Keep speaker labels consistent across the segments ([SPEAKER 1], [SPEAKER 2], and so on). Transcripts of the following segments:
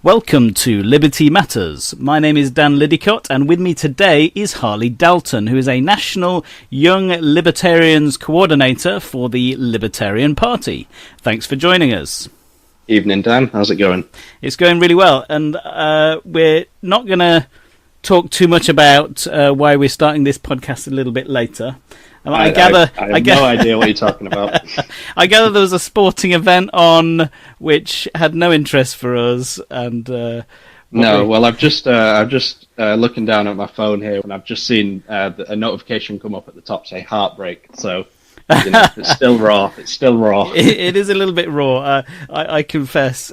[SPEAKER 1] Welcome to Liberty Matters. My name is Dan Liddicott, and with me today is Harley Dalton, who is a National Young Libertarians Coordinator for the Libertarian Party. Thanks for joining us.
[SPEAKER 2] Evening, Dan. How's it going?
[SPEAKER 1] It's going really well, and we're not going to talk too much about why we're starting this podcast a little bit later. I have no idea what you're talking about. I gather there was a sporting event on which had no interest for us, and
[SPEAKER 2] I'm just looking down at my phone here, and I've just seen a notification come up at the top say heartbreak. So it's still raw. It's still raw.
[SPEAKER 1] It is a little bit raw. I confess.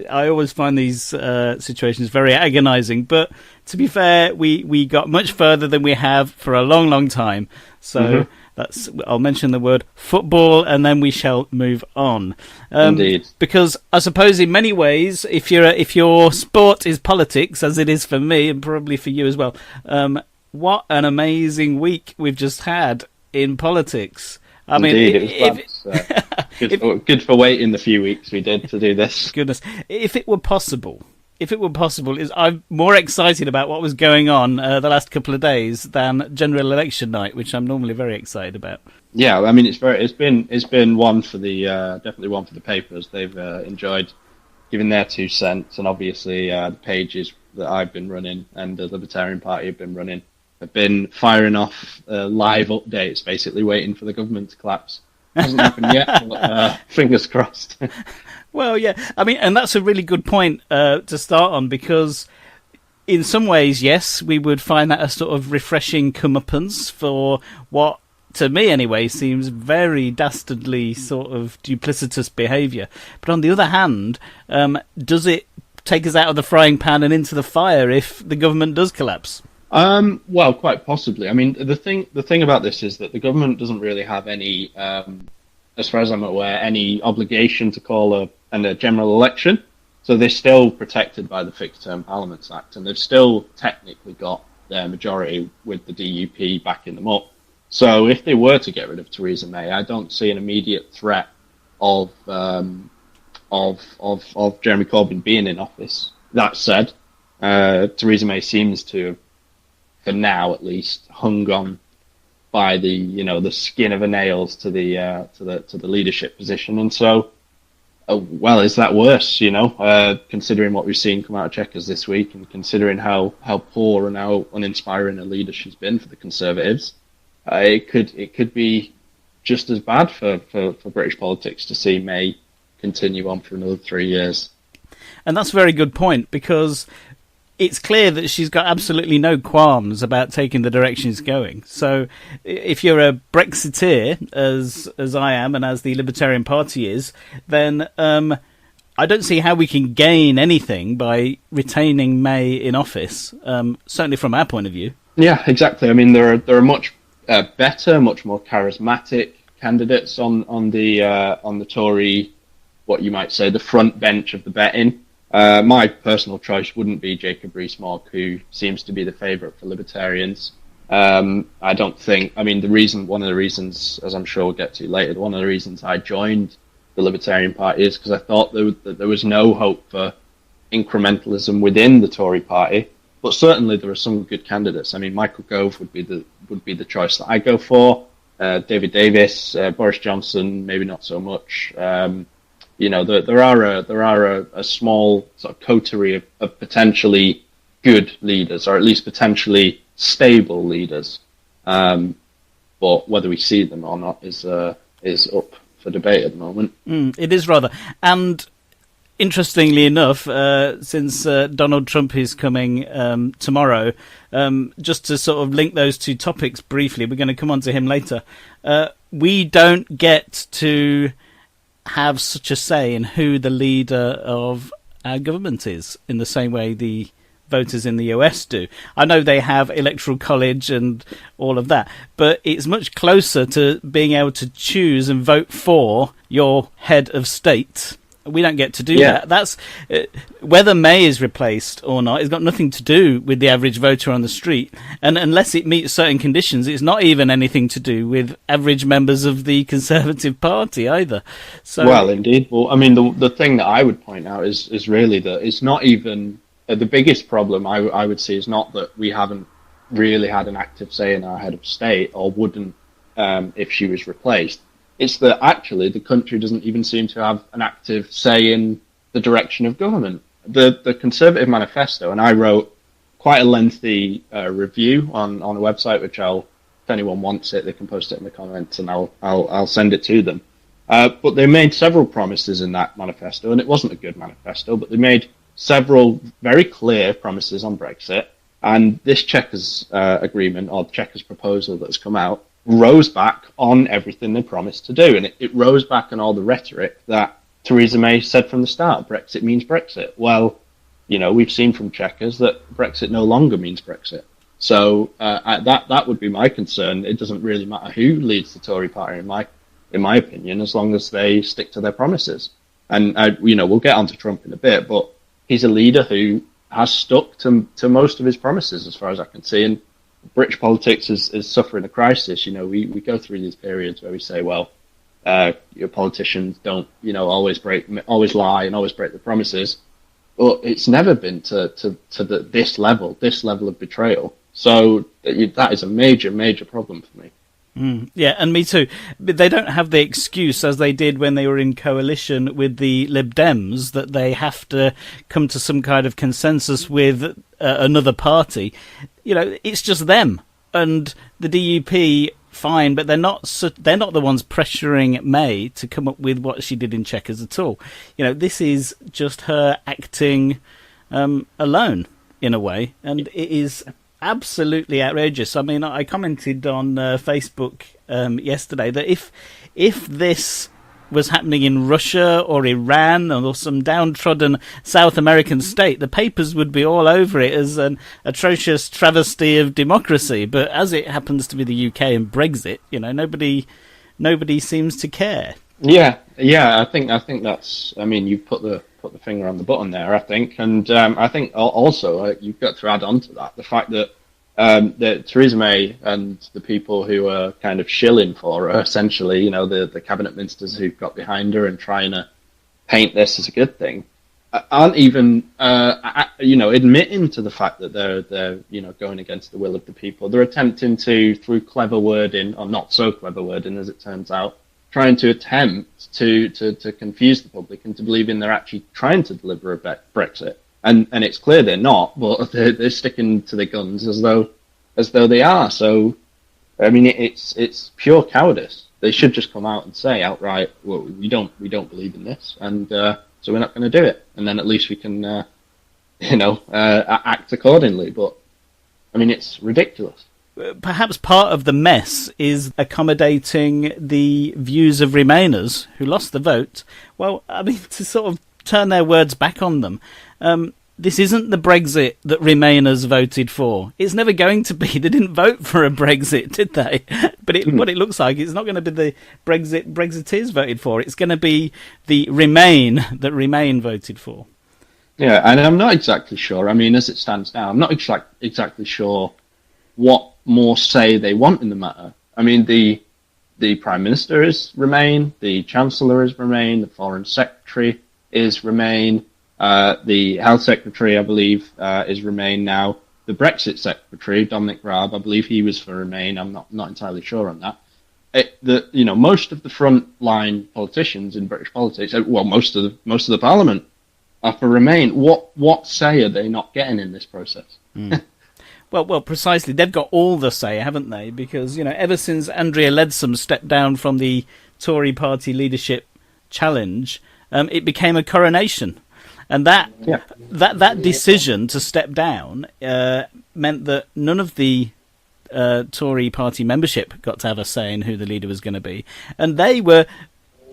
[SPEAKER 1] I always find these situations very agonising. But to be fair, we got much further than we have for a long, long time. So I'll mention the word football, and then we shall move on.
[SPEAKER 2] Indeed.
[SPEAKER 1] Because I suppose in many ways, if your sport is politics, as it is for me, and probably for you as well, what an amazing week we've just had in politics. I mean,
[SPEAKER 2] it was good for waiting the few weeks we did to do this.
[SPEAKER 1] Goodness, if it were possible, I'm more excited about what was going on the last couple of days than general election night, which I'm normally very excited about.
[SPEAKER 2] Yeah, I mean, it's been one for the definitely one for the papers. They've enjoyed giving their 2 cents, and obviously the pages that I've been running and the Libertarian Party have been running have been firing off live updates, basically waiting for the government to collapse. Hasn't happened yet, but fingers crossed.
[SPEAKER 1] Well, yeah, I mean, and that's a really good point to start on, because in some ways, yes, we would find that a sort of refreshing comeuppance for what, to me anyway, seems very dastardly sort of duplicitous behaviour. But on the other hand, does it take us out of the frying pan and into the fire if the government does collapse?
[SPEAKER 2] Well, quite possibly. I mean, the thing about this is that the government doesn't really have any, as far as I'm aware, any obligation to call a general election. So they're still protected by the Fixed Term Parliaments Act, and they've still technically got their majority with the DUP backing them up. So if they were to get rid of Theresa May, I don't see an immediate threat of Jeremy Corbyn being in office. That said, Theresa May seems to have, for now at least, hung on by the skin of her nails to the leadership position, and so well, is that worse? Considering what we've seen come out of Chequers this week, and considering how poor and how uninspiring a leader she's been for the Conservatives, it could be just as bad for British politics to see May continue on for another 3 years.
[SPEAKER 1] And that's a very good point, because it's clear that she's got absolutely no qualms about taking the direction it's going. So if you're a Brexiteer, as I am and as the Libertarian Party is, then I don't see how we can gain anything by retaining May in office, certainly from our point of view. Yeah,
[SPEAKER 2] exactly. I mean, there are much better, much more charismatic candidates on the Tory, what you might say, the front bench of the betting. My personal choice wouldn't be Jacob Rees-Mogg, who seems to be the favourite for Libertarians. I don't think, I mean, one of the reasons, as I'm sure we'll get to later, one of the reasons I joined the Libertarian Party is because I thought that there was no hope for incrementalism within the Tory party, but certainly there are some good candidates. I mean, Michael Gove would be the choice that I go for. David Davis, Boris Johnson, maybe not so much. There are a small sort of coterie of potentially good leaders, or at least potentially stable leaders. But whether we see them or not is up for debate at the moment.
[SPEAKER 1] It is rather. And interestingly enough, since Donald Trump is coming tomorrow, just to sort of link those two topics briefly, we're going to come on to him later. We don't get to have such a say in who the leader of our government is in the same way the voters in the US do. I know they have electoral college and all of that, but it's much closer to being able to choose and vote for your head of state We don't get to do that. That's whether May is replaced or not. It's got nothing to do with the average voter on the street, and unless it meets certain conditions, it's not even anything to do with average members of the Conservative Party either. So,
[SPEAKER 2] well, indeed. Well, I mean, the thing that I would point out is really that it's not even the biggest problem. I would say is not that we haven't really had an active say in our head of state, or wouldn't if she was replaced. It's that actually the country doesn't even seem to have an active say in the direction of government. The Conservative Manifesto, and I wrote quite a lengthy review on a website, which if anyone wants it, they can post it in the comments, and I'll send it to them. But they made several promises in that manifesto, and it wasn't a good manifesto, but they made several very clear promises on Brexit. And this Chequers agreement, or Chequers proposal that has come out, rose back on everything they promised to do. And it rose back on all the rhetoric that Theresa May said from the start: Brexit means Brexit. Well, we've seen from Chequers that Brexit no longer means Brexit. So that would be my concern. It doesn't really matter who leads the Tory party, in my opinion, as long as they stick to their promises. And we'll get on to Trump in a bit, but he's a leader who has stuck to most of his promises, as far as I can see. And British politics is suffering a crisis. We go through these periods where we say, well, your politicians don't, always lie and always break the promises. But it's never been to this level of betrayal. So that is a major, major problem for me.
[SPEAKER 1] Yeah, and me too. But they don't have the excuse, as they did when they were in coalition with the Lib Dems, that they have to come to some kind of consensus with another party. It's just them, and the DUP. Fine, but they're not the ones pressuring May to come up with what she did in Chequers at all. This is just her acting alone in a way, and it is absolutely outrageous. I mean, I commented on Facebook yesterday that if this was happening in Russia or Iran or some downtrodden South American state, the papers would be all over it as an atrocious travesty of democracy. But as it happens to be the UK and Brexit, nobody seems to care. Yeah.
[SPEAKER 2] I think that's. I mean, you put the finger on the button there, I think, and I think also you've got to add on to that the fact that Theresa May and the people who are kind of shilling for her, essentially, the cabinet ministers who've got behind her and trying to paint this as a good thing, aren't even, admitting to the fact that they're going against the will of the people. They're attempting to, through clever wording, or not so clever wording as it turns out, trying to attempt to confuse the public into believing they're actually trying to deliver a Brexit. And it's clear they're not, but they're sticking to their guns as though they are. So, I mean, it's pure cowardice. They should just come out and say outright, well, we don't believe in this, and so we're not going to do it. And then at least we can, act accordingly. But I mean, it's ridiculous.
[SPEAKER 1] Perhaps part of the mess is accommodating the views of Remainers who lost the vote. Well, I mean, to sort of turn their words back on them. This isn't the Brexit that Remainers voted for. It's never going to be. They didn't vote for a Brexit, did they? But what it looks like, it's not going to be the Brexit Brexiteers voted for. It's going to be the Remain that Remain voted for.
[SPEAKER 2] Yeah, and I'm not exactly sure. I mean, as it stands now, I'm not exactly sure what more say they want in the matter. I mean, the Prime Minister is Remain, the Chancellor is Remain, the Foreign Secretary is Remain, the Health Secretary, I believe, is Remain now. The Brexit Secretary, Dominic Raab, I believe he was for Remain. I'm not entirely sure on that. Most of the front-line politicians in British politics, well, most of the Parliament are for Remain. What say are they not getting in this process?
[SPEAKER 1] Well, precisely. They've got all the say, haven't they? Because, ever since Andrea Leadsom stepped down from the Tory party leadership challenge, it became a coronation. And that decision to step down meant that none of the Tory party membership got to have a say in who the leader was going to be. And they were,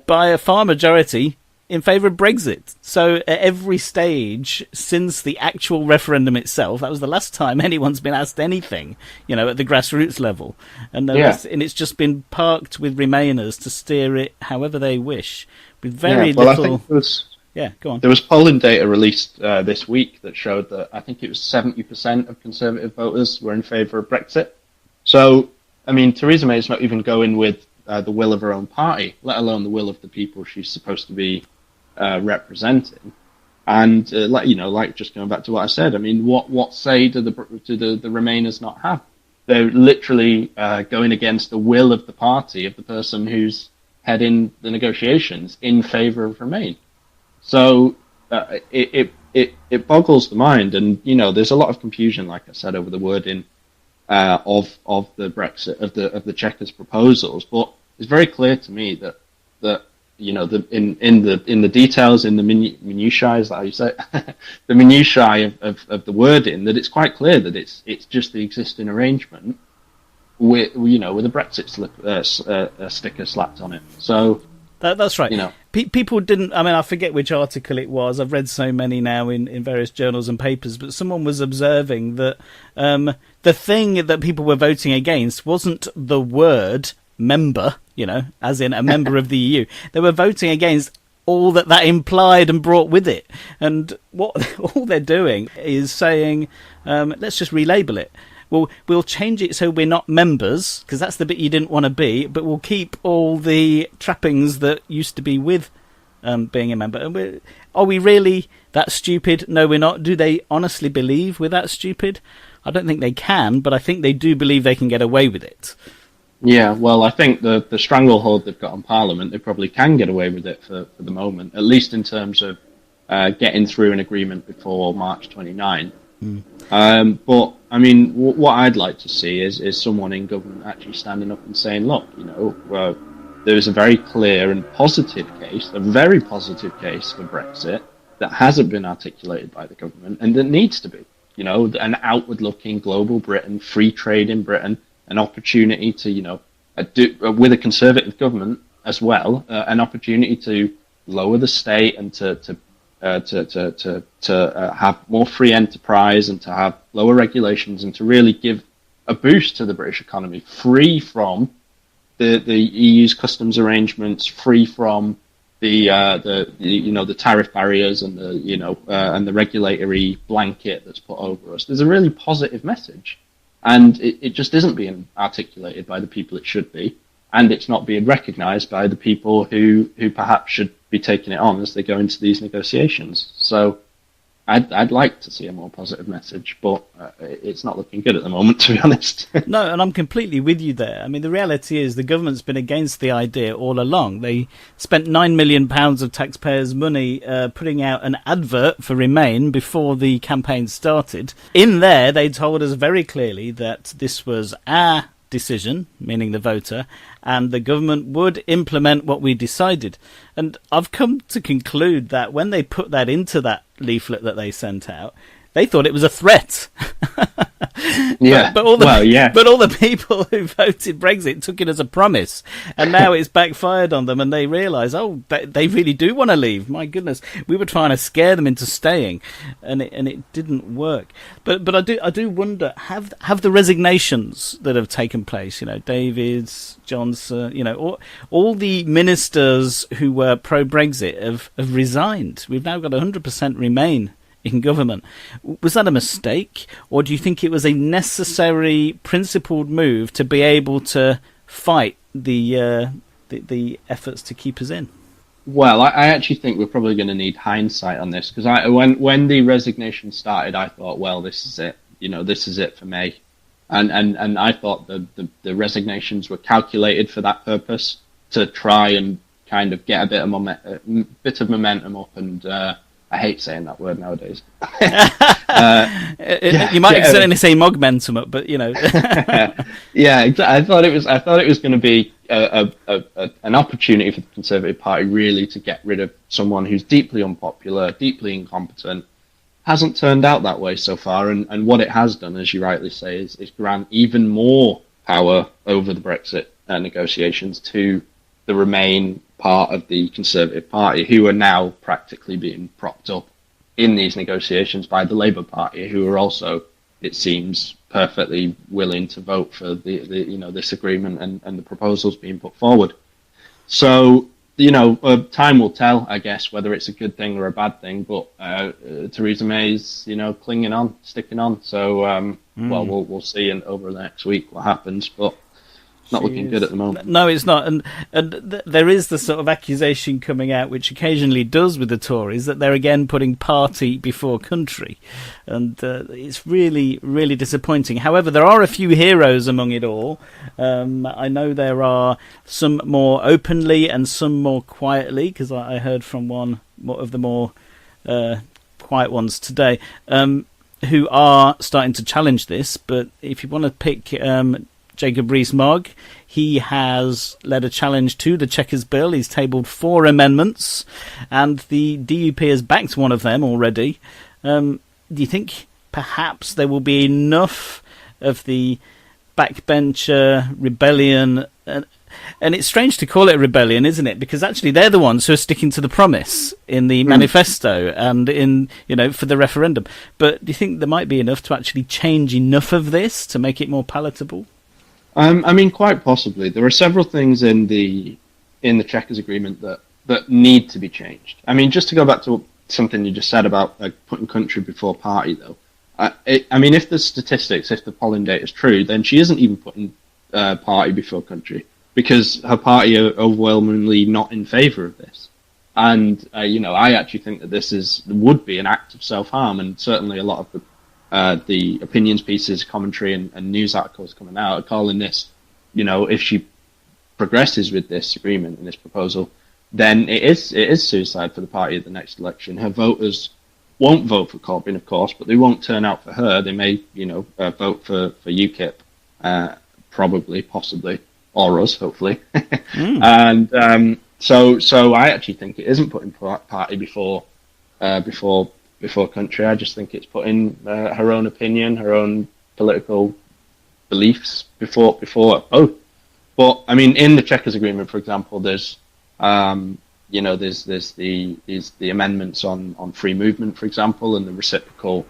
[SPEAKER 1] by a far majority, in favour of Brexit. So at every stage since the actual referendum itself, that was the last time anyone's been asked anything, at the grassroots level. And it's just been parked with Remainers to steer it however they wish, with very little... Yeah, go on.
[SPEAKER 2] There was polling data released this week that showed that I think it was 70% of Conservative voters were in favour of Brexit. So, I mean, Theresa May's not even going with the will of her own party, let alone the will of the people she's supposed to be representing. And like just going back to what I said, I mean, what say do the Remainers not have? They're literally going against the will of the party of the person who's heading the negotiations in favour of Remain. So it boggles the mind, and there's a lot of confusion, like I said, over the wording of the Brexit of the Chequers proposals. But it's very clear to me that in the details, in the minutiae, is that how you say it? The minutiae of the wording, that it's quite clear that it's just the existing arrangement with a Brexit sticker slapped on it. So
[SPEAKER 1] that's right. People didn't. I mean, I forget which article it was. I've read so many now in various journals and papers, but someone was observing that the thing that people were voting against wasn't the word member, as in a member of the EU. They were voting against all that implied and brought with it. And all they're doing is saying, let's just relabel it. Well, we'll change it so we're not members, because that's the bit you didn't want to be, but we'll keep all the trappings that used to be with being a member. And are we really that stupid? No, we're not. Do they honestly believe we're that stupid? I don't think they can, but I think they do believe they can get away with it.
[SPEAKER 2] Yeah, well, I think the stranglehold they've got on Parliament, they probably can get away with it for the moment, at least in terms of getting through an agreement before March 29. But I mean, what I'd like to see is someone in government actually standing up and saying, look, there is a very clear and positive case, a very positive case for Brexit that hasn't been articulated by the government and that needs to be. An outward-looking global Britain, free trade in Britain, an opportunity to, with a Conservative government as well, an opportunity to lower the state and to have more free enterprise and to have lower regulations and to really give a boost to the British economy, free from the EU's customs arrangements, free from the tariff barriers and the regulatory blanket that's put over us. There's a really positive message, and it just isn't being articulated by the people it should be, and it's not being recognised by the people who perhaps should be taking it on as they go into these negotiations. So I'd like to see a more positive message, but it's not looking good at the moment, to be honest.
[SPEAKER 1] No, and I'm completely with you there. I mean, the reality is the government's been against the idea all along. They spent £9 million of taxpayers' money putting out an advert for Remain before the campaign started. In there, they told us very clearly that this was our decision, meaning the voter, and the government would implement what we decided. And I've come to conclude that when they put that into that leaflet that they sent out, they thought it was a threat.
[SPEAKER 2] Yeah.
[SPEAKER 1] But all the people who voted Brexit took it as a promise, and now it's backfired on them, and they realise, they really do want to leave. My goodness, we were trying to scare them into staying, and it didn't work. But I do wonder, have the resignations that have taken place, Davies, Johnson, all the ministers who were pro-Brexit have resigned. We've now got 100% Remain in government. Was that a mistake, or do you think it was a necessary, principled move to be able to fight the efforts to keep us in?
[SPEAKER 2] Well, I actually think we're probably going to need hindsight on this, because when the resignation started, I thought, well, this is it. This is it for May, and I thought the resignations were calculated for that purpose, to try and kind of get a bit of momentum up and. I hate saying that word nowadays.
[SPEAKER 1] You might certainly say mogmentum up, but
[SPEAKER 2] Yeah, exactly. I thought it was going to be an opportunity for the Conservative Party really to get rid of someone who's deeply unpopular, deeply incompetent. Hasn't turned out that way so far, and what it has done, as you rightly say, is grant even more power over the Brexit negotiations to the Remain part of the Conservative Party, who are now practically being propped up in these negotiations by the Labour Party, who are also, it seems, perfectly willing to vote for this agreement and the proposals being put forward. So time will tell, I guess, whether it's a good thing or a bad thing. But Theresa May's, clinging on, sticking on. So, well, we'll see over the next week what happens. But it's not looking good at the moment.
[SPEAKER 1] No, it's not. And there is the sort of accusation coming out, which occasionally does with the Tories, that they're again putting party before country. And it's really, really disappointing. However, there are a few heroes among it all. I know there are some more openly and some more quietly, because I heard from one of the more quiet ones today, who are starting to challenge this. But if you want to pick Jacob Rees-Mogg, he has led a challenge to the Chequers Bill. He's tabled 4 amendments, and the DUP has backed one of them already. Do you think perhaps there will be enough of the backbencher rebellion? And it's strange to call it a rebellion, isn't it? Because actually they're the ones who are sticking to the promise in the manifesto and for the referendum. But do you think there might be enough to actually change enough of this to make it more palatable?
[SPEAKER 2] Quite possibly. There are several things in the Chequers Agreement that need to be changed. Just to go back to something you just said about putting country before party, though. If the statistics, if the polling data is true, then she isn't even putting party before country, because her party are overwhelmingly not in favour of this. And I actually think that this would be an act of self-harm, and certainly a lot of the opinions pieces, commentary, and news articles coming out are calling this, if she progresses with this agreement and this proposal, then it is suicide for the party at the next election. Her voters won't vote for Corbyn, of course, but they won't turn out for her. They may, vote for UKIP, probably, possibly, or us, hopefully. And so I actually think it isn't putting party before country. I just think it's putting her own opinion, her own political beliefs before both. But in the Chequers Agreement, for example, there's there's the amendments on free movement, for example, and the reciprocal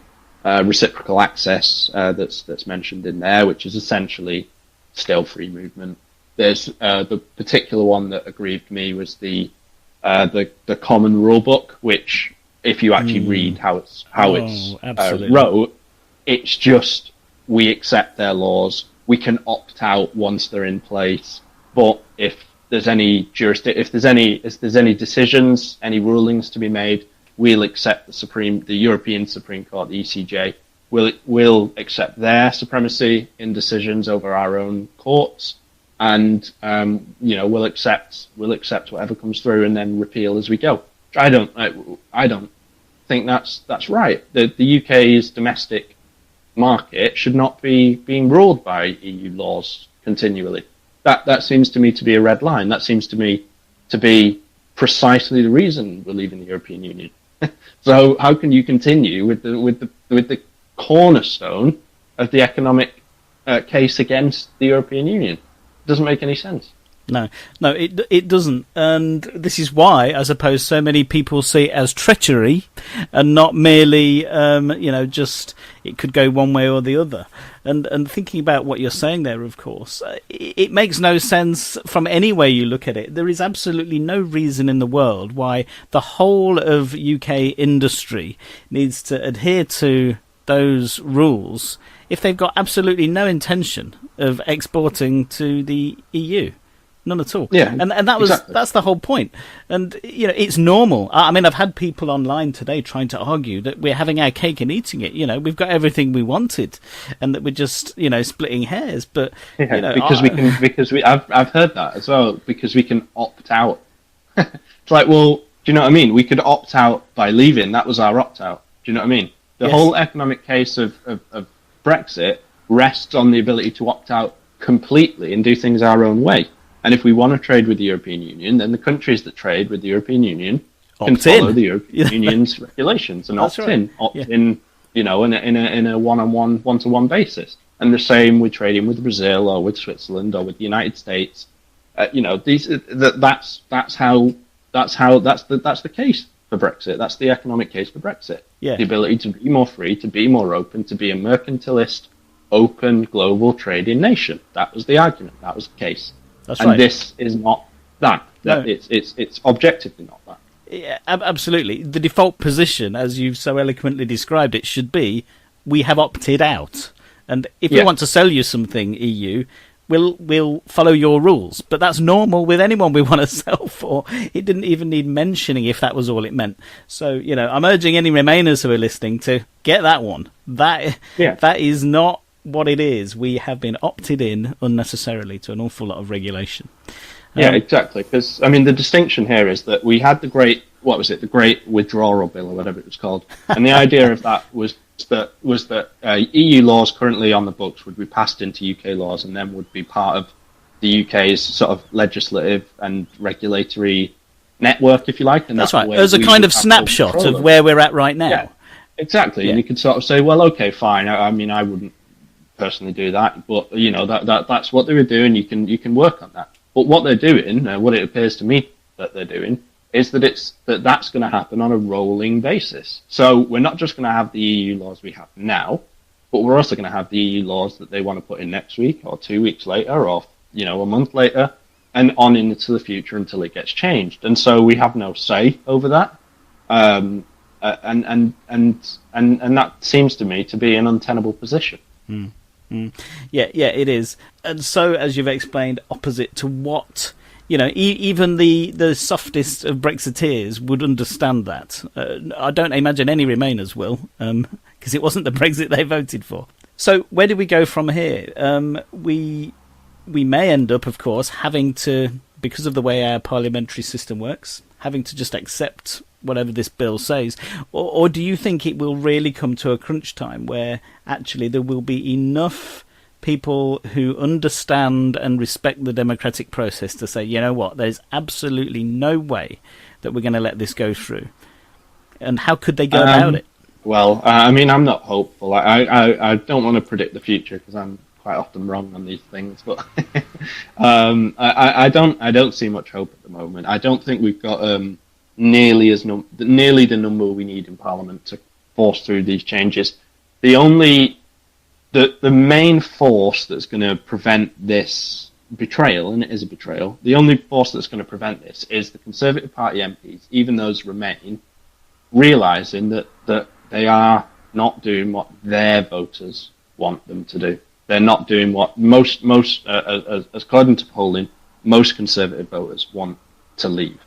[SPEAKER 2] access that's mentioned in there, which is essentially still free movement. There's the particular one that aggrieved me was the common rule book, which, if you actually read how it's wrote, it's just, we accept their laws, we can opt out once they're in place, but if there's any decisions, any rulings to be made, we'll accept the European Supreme Court, the ECJ, we'll accept their supremacy in decisions over our own courts, and we'll accept whatever comes through and then repeal as we go. I don't think that's right. The UK's domestic market should not be being ruled by EU laws continually. That seems to me to be a red line. That seems to me to be precisely the reason we're leaving the European Union. So how can you continue with the cornerstone of the economic case against the European Union? It doesn't make any sense.
[SPEAKER 1] No, it doesn't, and this is why, I suppose, so many people see it as treachery, and not merely, just it could go one way or the other. And thinking about what you're saying there, of course, it makes no sense from any way you look at it. There is absolutely no reason in the world why the whole of UK industry needs to adhere to those rules if they've got absolutely no intention of exporting to the EU. None at all.
[SPEAKER 2] Yeah,
[SPEAKER 1] and that's the whole point. And it's normal. I've had people online today trying to argue that we're having our cake and eating it. We've got everything we wanted, and that we're just splitting hairs. But I've heard that as well, because we can opt out. It's like, well, do you know what I mean? We could opt out by leaving. That was our opt out. Do you know what I mean? The whole economic case of Brexit rests on the ability to opt out completely and do things our own way. And if we want to trade with the European Union, then the countries that trade with the European Union can follow the European Union's regulations and opt in in a one-to-one basis. And the same with trading with Brazil or with Switzerland or with the United States. That's the case for Brexit. That's the economic case for Brexit. Yeah.
[SPEAKER 2] The ability to be more free, to be more open, to be a mercantilist, open global trading nation. That was the argument. That was the case.
[SPEAKER 1] That's
[SPEAKER 2] and
[SPEAKER 1] right.
[SPEAKER 2] This is not that. that it's objectively not that.
[SPEAKER 1] Yeah, absolutely. The default position, as you've so eloquently described it, should be we have opted out. And if we want to sell you something, EU, we'll follow your rules. But that's normal with anyone we want to sell for. It didn't even need mentioning if that was all it meant. So, I'm urging any Remainers who are listening to get that one. That is not what it is. We have been opted in unnecessarily to an awful lot of regulation.
[SPEAKER 2] Yeah, exactly. Because, the distinction here is that we had the Great Withdrawal Bill, or whatever it was called. And the idea of that was that EU laws currently on the books would be passed into UK laws and then would be part of the UK's sort of legislative and regulatory network, if you like. And
[SPEAKER 1] that's right. There's a kind of snapshot of where we're at right now.
[SPEAKER 2] Yeah, exactly. Yeah. And you could sort of say, well, okay, fine. I wouldn't personally do that, but that's what they were doing. You can work on that. But what they're doing, what it appears to me that they're doing, is that's going to happen on a rolling basis. So we're not just going to have the EU laws we have now, but we're also going to have the EU laws that they want to put in next week, or 2 weeks later, or a month later, and on into the future until it gets changed. And so we have no say over that. And that seems to me to be an untenable position.
[SPEAKER 1] Mm. Yeah, it is. And so, as you've explained, opposite to what, even the softest of Brexiteers would understand that. I don't imagine any Remainers will, because it wasn't the Brexit they voted for. So, where do we go from here? We may end up, of course, having to, because of the way our parliamentary system works, having to just accept whatever this bill says, or do you think it will really come to a crunch time where actually there will be enough people who understand and respect the democratic process to say, you know what, there's absolutely no way that we're going to let this go through? And how could they go about it?
[SPEAKER 2] Well, I'm not hopeful. I don't want to predict the future because I'm quite often wrong on these things, but I don't see much hope at the moment. I don't think we've got nearly the number we need in Parliament to force through these changes. The main force that's going to prevent this betrayal, and it is a betrayal, the only force that's going to prevent this is the Conservative Party MPs, even those Remain, realising that they are not doing what their voters want them to do. They're not doing what most according to polling, most Conservative voters want to leave.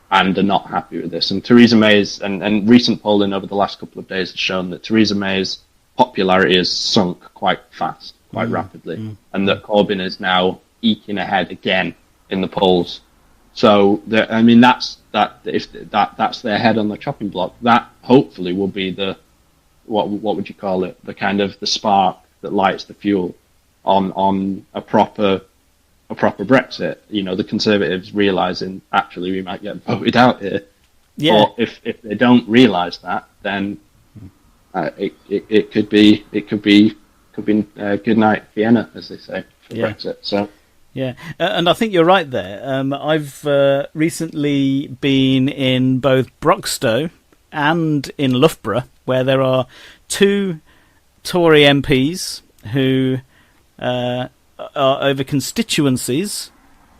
[SPEAKER 2] And are not happy with this. And Theresa May's, and recent polling over the last couple of days has shown that Theresa May's popularity has sunk quite fast, quite rapidly, and that Corbyn is now eking ahead again in the polls. So, that's their head on the chopping block. That hopefully will be the, what would you call it? The kind of the spark that lights the fuel on a proper Brexit. The Conservatives realising actually we might get voted out here. Yeah. Or if they don't realise that, then it could be good night Vienna, as they say, for Brexit. So.
[SPEAKER 1] Yeah, and I think you're right there. I've recently been in both Broxtowe and in Loughborough, where there are two Tory MPs who are over constituencies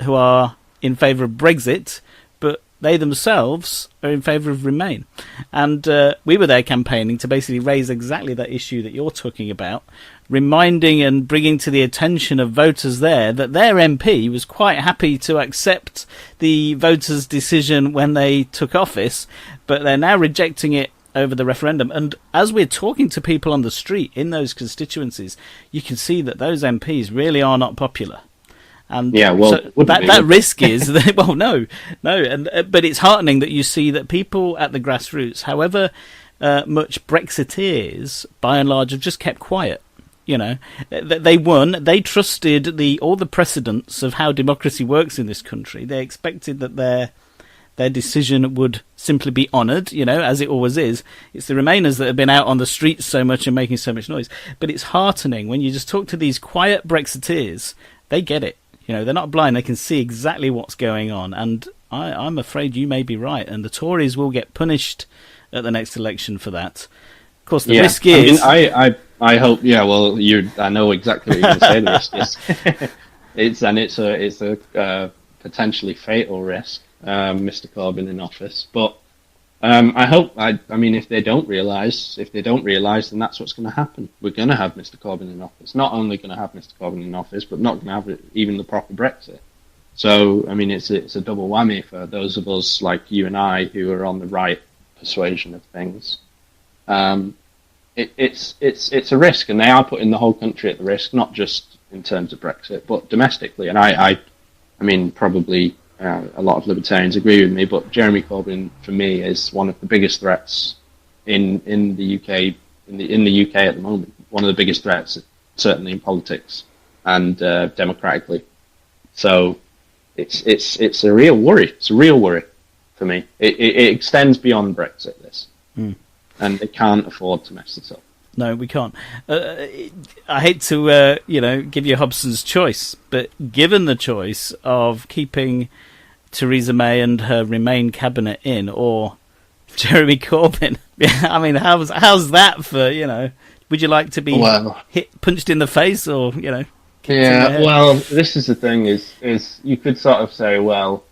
[SPEAKER 1] who are in favour of Brexit, but they themselves are in favour of Remain. And we were there campaigning to basically raise exactly that issue that you're talking about, reminding and bringing to the attention of voters there that their MP was quite happy to accept the voters' decision when they took office, but they're now rejecting it over the referendum. And as we're talking to people on the street in those constituencies, you can see that those MPs really are not popular. And so that risk is that, well, no, but it's heartening that you see that people at the grassroots, however much Brexiteers, by and large, have just kept quiet. They won. They trusted all the precedents of how democracy works in this country. They expected that their decision would simply be honoured, as it always is. It's the Remainers that have been out on the streets so much and making so much noise. But it's heartening when you just talk to these quiet Brexiteers. They get it. They're not blind. They can see exactly what's going on. And I'm afraid you may be right. And the Tories will get punished at the next election for that. Of course, the risk is...
[SPEAKER 2] I hope. Yeah. Well, I know exactly what you're going to say. The risk is, it's a potentially fatal risk, Mr. Corbyn in office. But I mean, if they don't realise, then that's what's going to happen. We're going to have Mr. Corbyn in office. Not only going to have Mr. Corbyn in office, but not going to have even the proper Brexit. So, I mean, it's a double whammy for those of us like you and I who are on the right persuasion of things. It's a risk, and they are putting the whole country at the risk, not just in terms of Brexit, but domestically. And I mean, probably a lot of libertarians agree with me, but Jeremy Corbyn, for me, is one of the biggest threats in the UK in the UK at the moment. One of the biggest threats, certainly in politics and democratically. So it's a real worry. It's a real worry for me. It extends beyond Brexit. This. And they can't afford to mess this up.
[SPEAKER 1] No, we can't. I hate to, give you Hobson's choice, but given the choice of keeping Theresa May and her Remain cabinet in, or Jeremy Corbyn, I mean, how's that for, would you like to be punched in the face, or,
[SPEAKER 2] Yeah, well, this is the thing, is you could sort of say, well,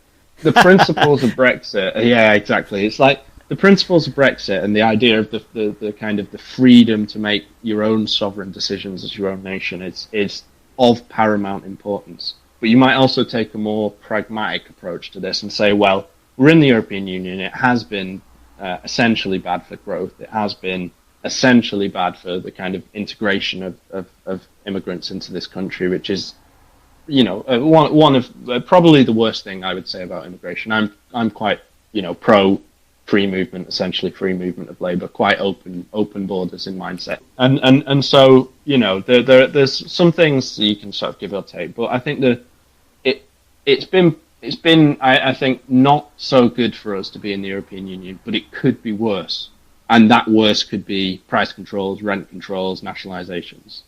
[SPEAKER 2] the principles of Brexit, yeah, exactly. It's like, the principles of Brexit and the idea of the kind of the freedom to make your own sovereign decisions as your own nation is of paramount importance. But you might also take a more pragmatic approach to this and say, well, we're in the European Union. It has been essentially bad for growth. It has been essentially bad for the kind of integration of immigrants into this country, which is, one of probably the worst thing I would say about immigration. I'm quite, pro free movement, essentially free movement of labour, quite open borders in mindset, and so there's some things that you can sort of give or take, but I think it's been I think not so good for us to be in the European Union, but it could be worse, and that worse could be price controls, rent controls, nationalisations.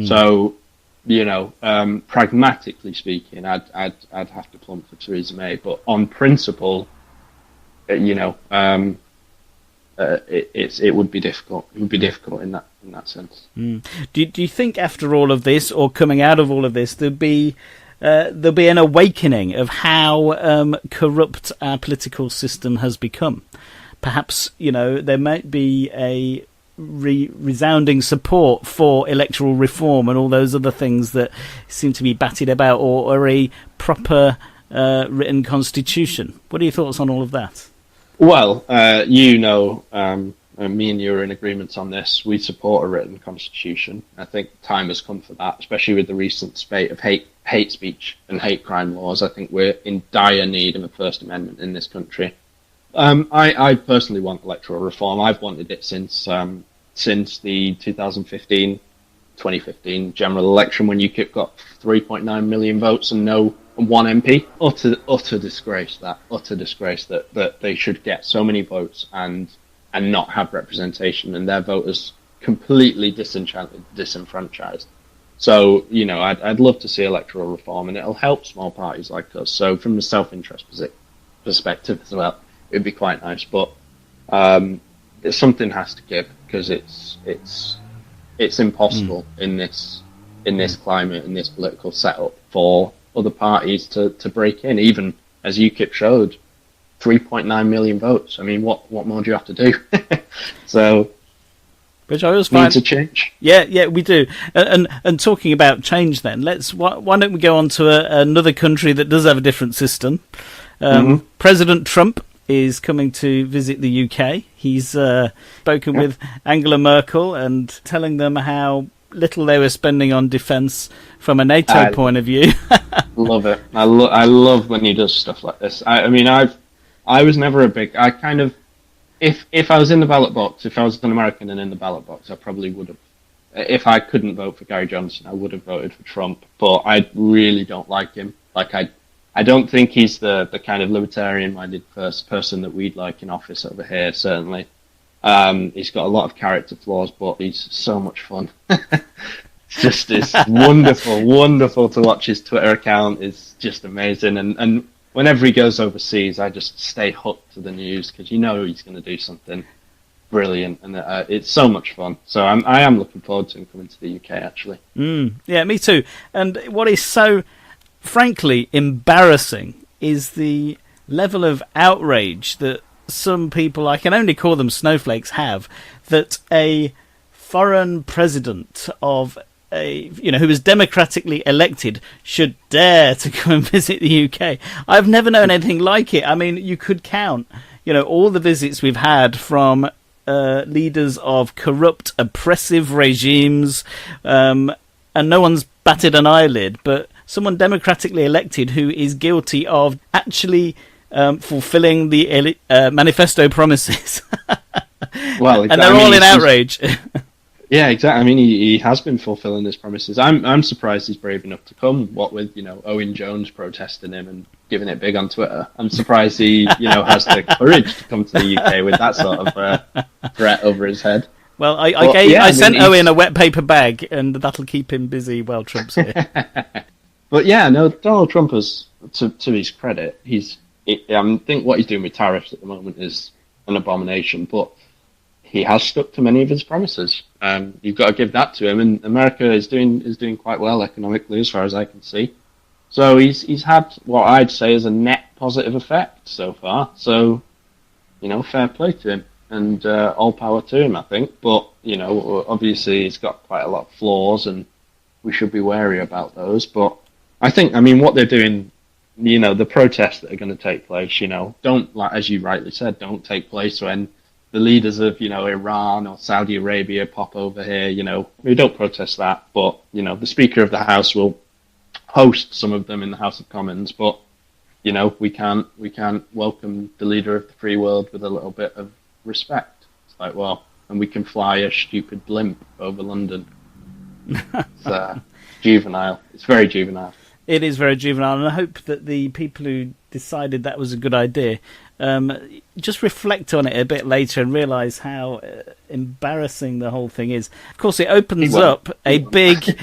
[SPEAKER 2] So pragmatically speaking, I'd have to plump for Theresa May, but on principle, it would be difficult. It would be difficult in that sense.
[SPEAKER 1] Do you think after all of this, or coming out of all of this, there'll be an awakening of how corrupt our political system has become? Perhaps there might be a resounding support for electoral reform and all those other things that seem to be batted about, or a proper written constitution. What are your thoughts on all of that?
[SPEAKER 2] Well, me and you are in agreement on this. We support a written constitution. I think time has come for that, especially with the recent spate of hate speech and hate crime laws. I think we're in dire need of a First Amendment in this country. I personally want electoral reform. I've wanted it since the 2015 general election, when UKIP got 3.9 million votes and one MP. Utter disgrace that they should get so many votes and not have representation, and their voters completely disenfranchised. So, I'd love to see electoral reform, and it'll help small parties like us. So from the self-interest perspective as well, it'd be quite nice. But something has to give, because it's impossible in this climate, in this political setup, for other parties to break in, even as UKIP showed, 3.9 million votes. I mean, what more do you have to do? So,
[SPEAKER 1] which I always find
[SPEAKER 2] to change.
[SPEAKER 1] Yeah, we do. And talking about change, then why don't we go on to another country that does have a different system? President Trump is coming to visit the UK. He's spoken with Angela Merkel and telling them how little they were spending on defence from a NATO point of view.
[SPEAKER 2] Love it. I love when he does stuff like this. I was never a big. I kind of, if I was in the ballot box, if I was an American and in the ballot box, I probably would have. If I couldn't vote for Gary Johnson, I would have voted for Trump. But I really don't like him. I don't think he's the kind of libertarian-minded first person that we'd like in office over here, certainly. He's got a lot of character flaws, but he's so much fun. It's wonderful to watch his Twitter account. It's just amazing. And whenever he goes overseas, I just stay hooked to the news, because he's going to do something brilliant, and it's so much fun. So I am looking forward to him coming to the UK, actually. Yeah,
[SPEAKER 1] me too. And what is so frankly embarrassing is the level of outrage that some people, I can only call them snowflakes, have, that a foreign president of who was democratically elected should dare to come and visit the UK. I've never known anything like it. I mean, you could count, all the visits we've had from leaders of corrupt, oppressive regimes, and no one's batted an eyelid, but someone democratically elected who is guilty of actually fulfilling the manifesto promises.
[SPEAKER 2] Well,
[SPEAKER 1] and they're all in outrage.
[SPEAKER 2] Yeah, exactly. I mean, he has been fulfilling his promises. I'm surprised he's brave enough to come. What with Owen Jones protesting him and giving it big on Twitter, I'm surprised he has the courage to come to the UK with that sort of threat over his head.
[SPEAKER 1] Well, I sent Owen a wet paper bag, and that'll keep him busy while Trump's here.
[SPEAKER 2] But yeah, no, Donald Trump has, to his credit, I think what he's doing with tariffs at the moment is an abomination, but he has stuck to many of his promises. You've got to give that to him, and America is doing quite well economically, as far as I can see. So he's had what I'd say is a net positive effect so far. So, fair play to him, and all power to him, I think. But obviously he's got quite a lot of flaws, and we should be wary about those. But I think, what they're doing, the protests that are going to take place, don't, like as you rightly said, don't take place when the leaders of, Iran or Saudi Arabia pop over here. We don't protest that, but, the Speaker of the House will host some of them in the House of Commons, but, we can't welcome the leader of the free world with a little bit of respect. It's like, well, and we can fly a stupid blimp over London. It's juvenile. It's very juvenile.
[SPEAKER 1] It is very juvenile, and I hope that the people who decided that was a good idea just reflect on it a bit later and realise how embarrassing the whole thing is. Of course, it opens up a big,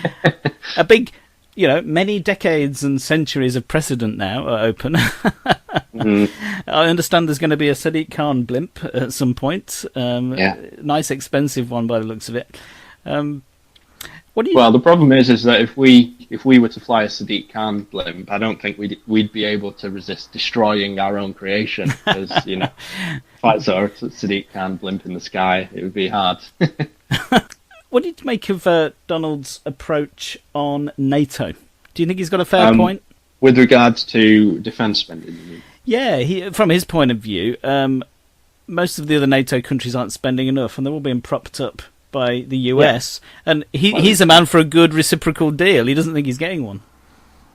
[SPEAKER 1] many decades and centuries of precedent now are open. I understand there's going to be a Sadiq Khan blimp at some point. Nice, expensive one by the looks of it.
[SPEAKER 2] Well, the problem is that if we were to fly a Sadiq Khan blimp, I don't think we'd be able to resist destroying our own creation. Because if I saw a Sadiq Khan blimp in the sky, it would be hard.
[SPEAKER 1] What did you make of Donald's approach on NATO? Do you think he's got a fair point?
[SPEAKER 2] With regards to defence spending, you mean?
[SPEAKER 1] Yeah, from his point of view, most of the other NATO countries aren't spending enough, and they're all being propped up by the US, and he's a man for a good reciprocal deal. He doesn't think he's getting one.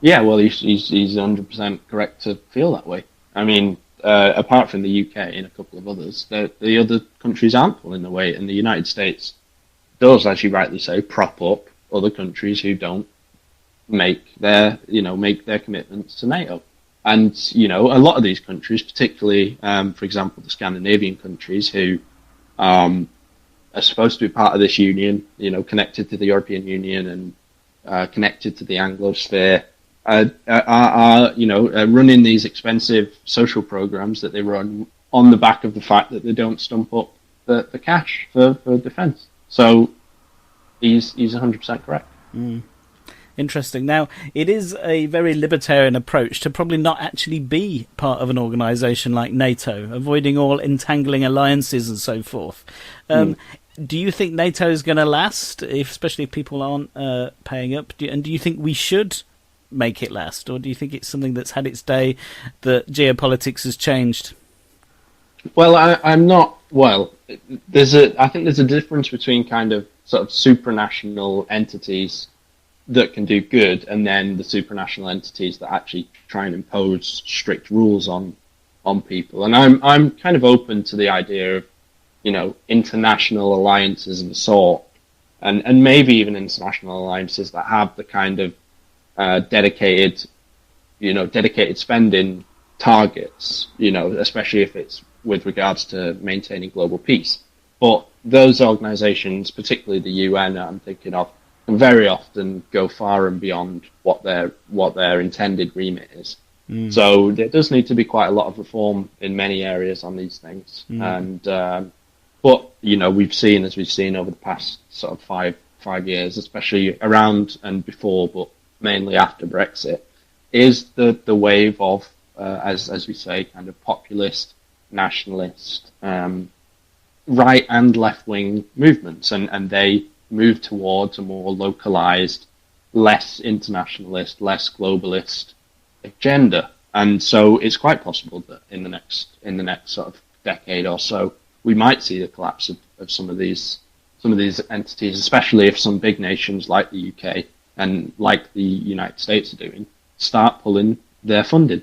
[SPEAKER 1] Yeah,
[SPEAKER 2] well, he's 100% correct to feel that way. I mean, apart from the UK and a couple of others, the other countries aren't pulling the weight, and the United States does, as you rightly say, prop up other countries who don't make their commitments to NATO. And a lot of these countries, particularly, for example, the Scandinavian countries, who are supposed to be part of this union, connected to the European Union and connected to the Anglosphere, are running these expensive social programs that they run on the back of the fact that they don't stump up the cash for defence. So he's 100% correct.
[SPEAKER 1] Interesting. Now, it is a very libertarian approach to probably not actually be part of an organisation like NATO, avoiding all entangling alliances and so forth. Do you think NATO is going to last, especially if people aren't paying up? And do you think we should make it last? Or do you think it's something that's had its day, that geopolitics has changed?
[SPEAKER 2] Well, I'm not... Well, I think there's a difference between kind of sort of supranational entities that can do good, and then the supranational entities that actually try and impose strict rules on people. And I'm kind of open to the idea of, international alliances of the sort, and maybe even international alliances that have the kind of dedicated spending targets, especially if it's with regards to maintaining global peace. But those organizations, particularly the UN, I'm thinking of, can very often go far and beyond what their intended remit is. So there does need to be quite a lot of reform in many areas on these things. And but we've seen over the past sort of five years, especially around and before, but mainly after Brexit, is the wave of as we say, kind of populist, nationalist, right and left wing movements, and they move towards a more localized, less internationalist, less globalist agenda. And so it's quite possible that in the next sort of decade or so, we might see the collapse of some of these entities, especially if some big nations like the UK and like the United States are doing, start pulling their funding.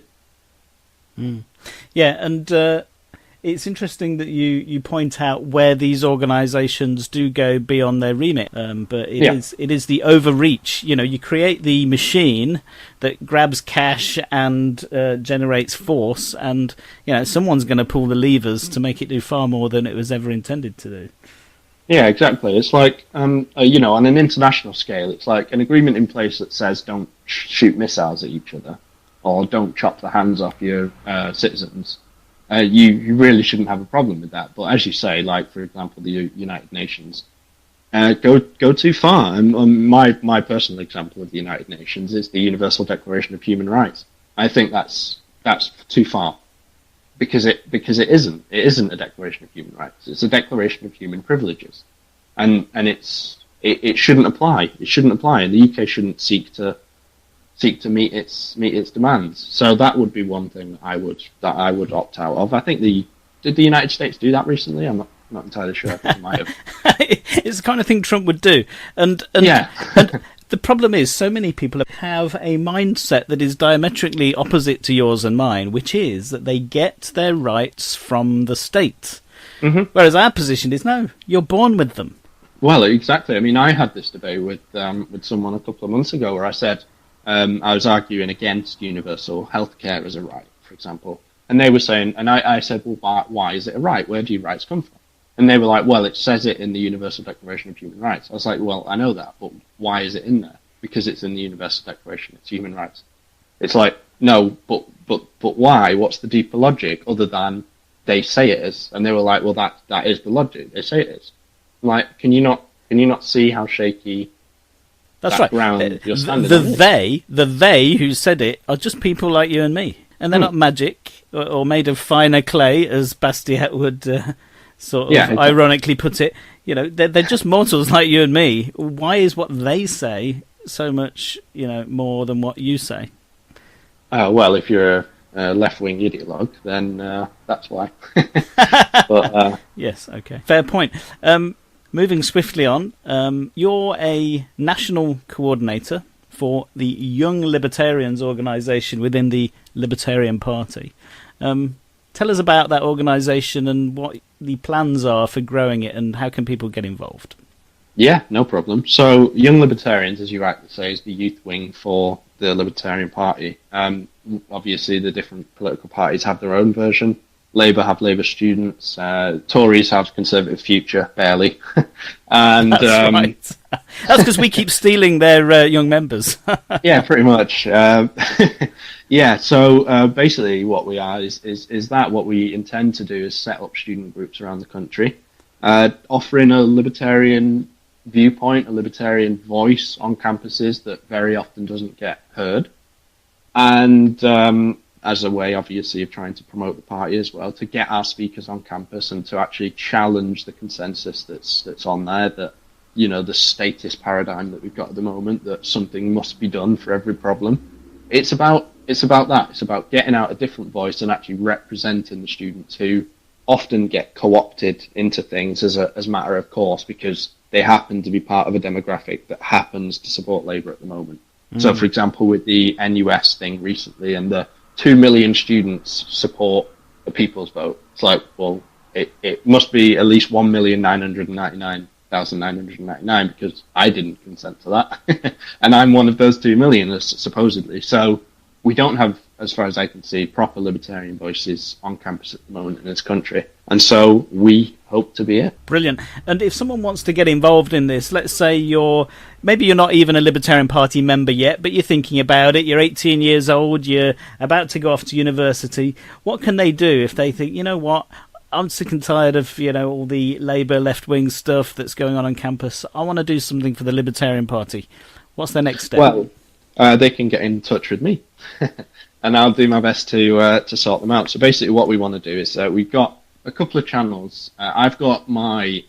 [SPEAKER 1] Yeah, and it's interesting that you point out where these organisations do go beyond their remit, but it is the overreach. You create the machine that grabs cash and generates force, and someone's going to pull the levers to make it do far more than it was ever intended to do.
[SPEAKER 2] Yeah, exactly. It's like on an international scale, it's like an agreement in place that says don't shoot missiles at each other, or don't chop the hands off your citizens. You really shouldn't have a problem with that. But as you say, like, for example, the United Nations, go too far. And my personal example of the United Nations is the Universal Declaration of Human Rights. I think that's too far, because it isn't a Declaration of Human Rights. It's a Declaration of Human Privileges, and it shouldn't apply. It shouldn't apply, and the UK shouldn't seek to meet its demands. So that would be one thing that I would opt out of. I think did the United States do that recently? I'm not entirely sure. I think it might have.
[SPEAKER 1] It's the kind of thing Trump would do. And
[SPEAKER 2] yeah.
[SPEAKER 1] And the problem is, so many people have a mindset that is diametrically opposite to yours and mine, which is that they get their rights from the state. Mm-hmm. Whereas our position is, no, you're born with them.
[SPEAKER 2] Well, exactly. I mean, I had this debate with someone a couple of months ago where I said, I was arguing against universal healthcare as a right, for example. And they were saying, and I said, well, why is it a right? Where do your rights come from? And they were like, well, it says it in the Universal Declaration of Human Rights. I was like, well, I know that, but why is it in there? Because it's in the Universal Declaration, it's human rights. It's like, no, but why? What's the deeper logic other than they say it is? And they were like, well, that is the logic. They say it is. I'm like, can you not see how shaky?
[SPEAKER 1] That's right. The they who said it are just people like you and me, and they're not magic or made of finer clay, as Bastiat would ironically put it. They're just mortals like you and me. Why is what they say so much more than what you say?
[SPEAKER 2] Well, if you're a left-wing ideologue, then that's why. But
[SPEAKER 1] yes, okay, fair point. Moving swiftly on, you're a national coordinator for the Young Libertarians organisation within the Libertarian Party. Tell us about that organisation and what the plans are for growing it, and how can people get involved?
[SPEAKER 2] Yeah, no problem. So Young Libertarians, as you rightly say, is the youth wing for the Libertarian Party. Obviously, the different political parties have their own version. Labour have Labour students, Tories have Conservative Future, barely. And
[SPEAKER 1] that's right. That's because we keep stealing their young members.
[SPEAKER 2] Yeah, pretty much. Yeah, so basically what we are is that what we intend to do is set up student groups around the country, offering a libertarian viewpoint, a libertarian voice on campuses that very often doesn't get heard. And as a way, obviously, of trying to promote the party as well, to get our speakers on campus and to actually challenge the consensus that's on there, that, the statist paradigm that we've got at the moment, that something must be done for every problem. It's about that. It's about getting out a different voice and actually representing the students who often get co-opted into things as a matter of course, because they happen to be part of a demographic that happens to support Labour at the moment. So, for example, with the NUS thing recently and the 2 million students support a people's vote. It's like, well, it must be at least 1,999,999 because I didn't consent to that. And I'm one of those 2 million, supposedly. So we don't have, as far as I can see, proper libertarian voices on campus at the moment in this country. And so we hope to be it.
[SPEAKER 1] Brilliant. And if someone wants to get involved in this, let's say maybe you're not even a Libertarian Party member yet, but you're thinking about it, you're 18 years old, you're about to go off to university, what can they do if they think, what, I'm sick and tired of, all the Labour left-wing stuff that's going on campus, I want to do something for the Libertarian Party. What's their next step?
[SPEAKER 2] Well, they can get in touch with me. and I'll do my best to sort them out. So basically, what we want to do is we've got a couple of channels. I've got my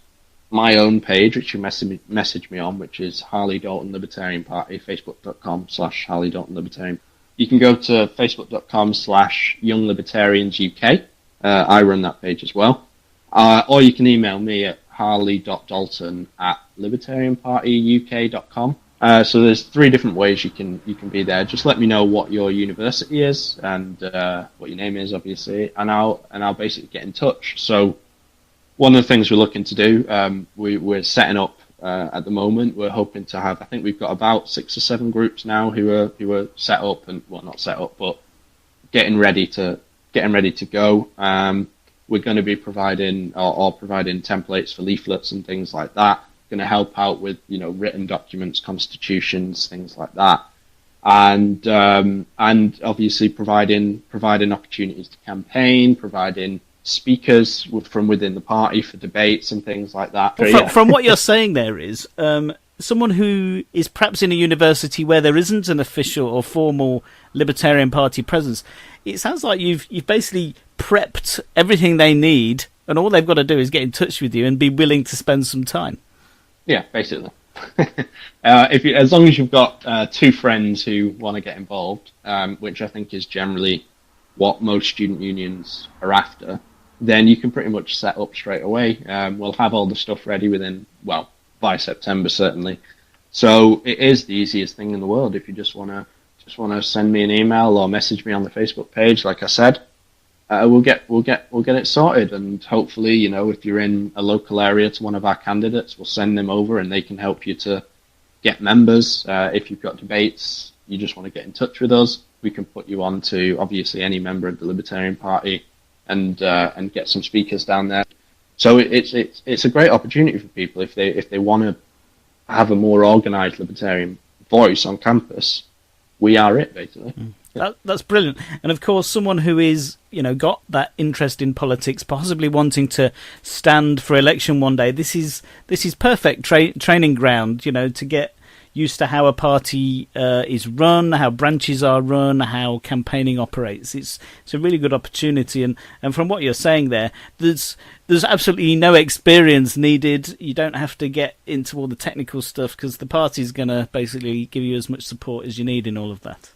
[SPEAKER 2] own page, which you message me on, which is Harley Dalton Libertarian Party, facebook.com/Harley Dalton Libertarian. You can go to facebook.com/Young Libertarians UK. I run that page as well. Or you can email me at harley.dalton@libertarianpartyuk.com. So there's 3 different ways you can be there. Just let me know what your university is and what your name is, obviously, and I'll basically get in touch. So one of the things we're looking to do, we're setting up at the moment. We're hoping to have, I think we've got about 6 or 7 groups now who are set up and, well, not set up, but getting ready to go. We're going to be providing templates for leaflets and things like that. Going to help out with written documents, constitutions, things like that, and obviously providing opportunities to campaign, providing speakers from within the party for debates and things like that.
[SPEAKER 1] From what you're saying, there is someone who is perhaps in a university where there isn't an official or formal Libertarian Party presence. It sounds like you've basically prepped everything they need, and all they've got to do is get in touch with you and be willing to spend some time. Yeah,
[SPEAKER 2] basically. As long as you've got 2 friends who want to get involved, which I think is generally what most student unions are after, then you can pretty much set up straight away. We'll have all the stuff ready by September certainly. So it is the easiest thing in the world. If you just want to send me an email or message me on the Facebook page, like I said, we'll get it sorted, and hopefully, if you're in a local area to one of our candidates, we'll send them over and they can help you to get members. If you've got debates, you just want to get in touch with us, we can put you on to obviously any member of the Libertarian Party and get some speakers down there. So it's a great opportunity for people if they want to have a more organised Libertarian voice on campus. We are it, basically.
[SPEAKER 1] That's brilliant. And of course, someone who is, got that interest in politics, possibly wanting to stand for election one day, this is perfect training ground, to get used to how a party is run, how branches are run, how campaigning operates. It's a really good opportunity. And from what you're saying there, there's absolutely no experience needed. You don't have to get into all the technical stuff because the party's going to basically give you as much support as you need in all of that.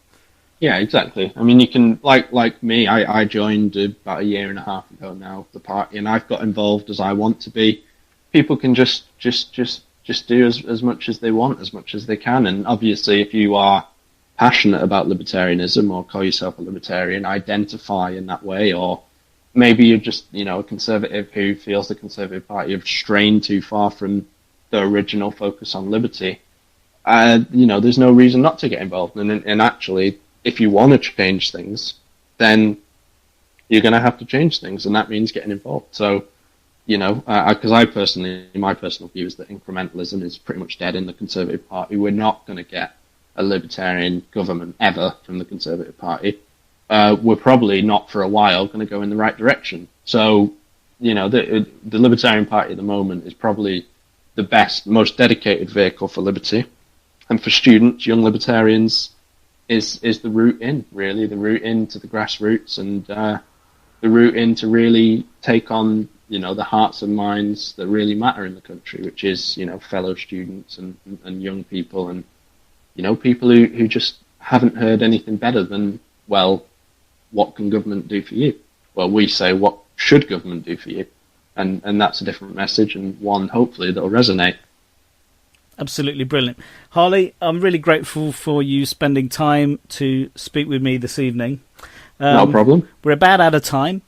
[SPEAKER 2] Yeah, exactly. I mean, you can, like me, I joined about 1.5 years ago now, the party, and I've got involved as I want to be. People can just do as much as they want, as much as they can. And obviously, if you are passionate about libertarianism or call yourself a libertarian, identify in that way, or maybe you're just, a conservative who feels the Conservative Party have strayed too far from the original focus on liberty, there's no reason not to get involved. And actually, if you want to change things, then you're going to have to change things, and that means getting involved. So, because my personal view is that incrementalism is pretty much dead in the Conservative Party. We're not going to get a libertarian government ever from the Conservative Party. We're probably not for a while going to go in the right direction. So, the Libertarian Party at the moment is probably the best, most dedicated vehicle for liberty. And for students, young libertarians, is the route in, really, the route into the grassroots, and the route in to really take on, the hearts and minds that really matter in the country, which is, fellow students and young people and, people who just haven't heard anything better than, well, what can government do for you? Well, we say, what should government do for you? And that's a different message, and one, hopefully, that'll resonate.
[SPEAKER 1] Absolutely brilliant. Harley, I'm really grateful for you spending time to speak with me this evening.
[SPEAKER 2] No problem.
[SPEAKER 1] We're about out of time.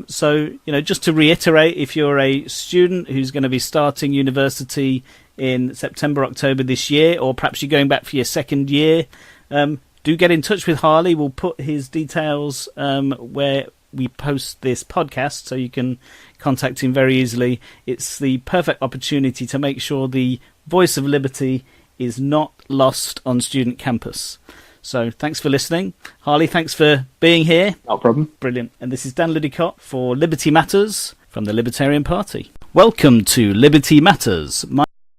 [SPEAKER 1] So, just to reiterate, if you're a student who's going to be starting university in September, October this year, or perhaps you're going back for your second year, do get in touch with Harley. We'll put his details where we post this podcast, so you can contact him very easily. It's the perfect opportunity to make sure the voice of liberty is not lost on student campus. So thanks for listening. Harley, thanks for being here.
[SPEAKER 2] No problem.
[SPEAKER 1] Brilliant. And this is Dan Liddicott for Liberty Matters from the Libertarian Party. Welcome to Liberty Matters.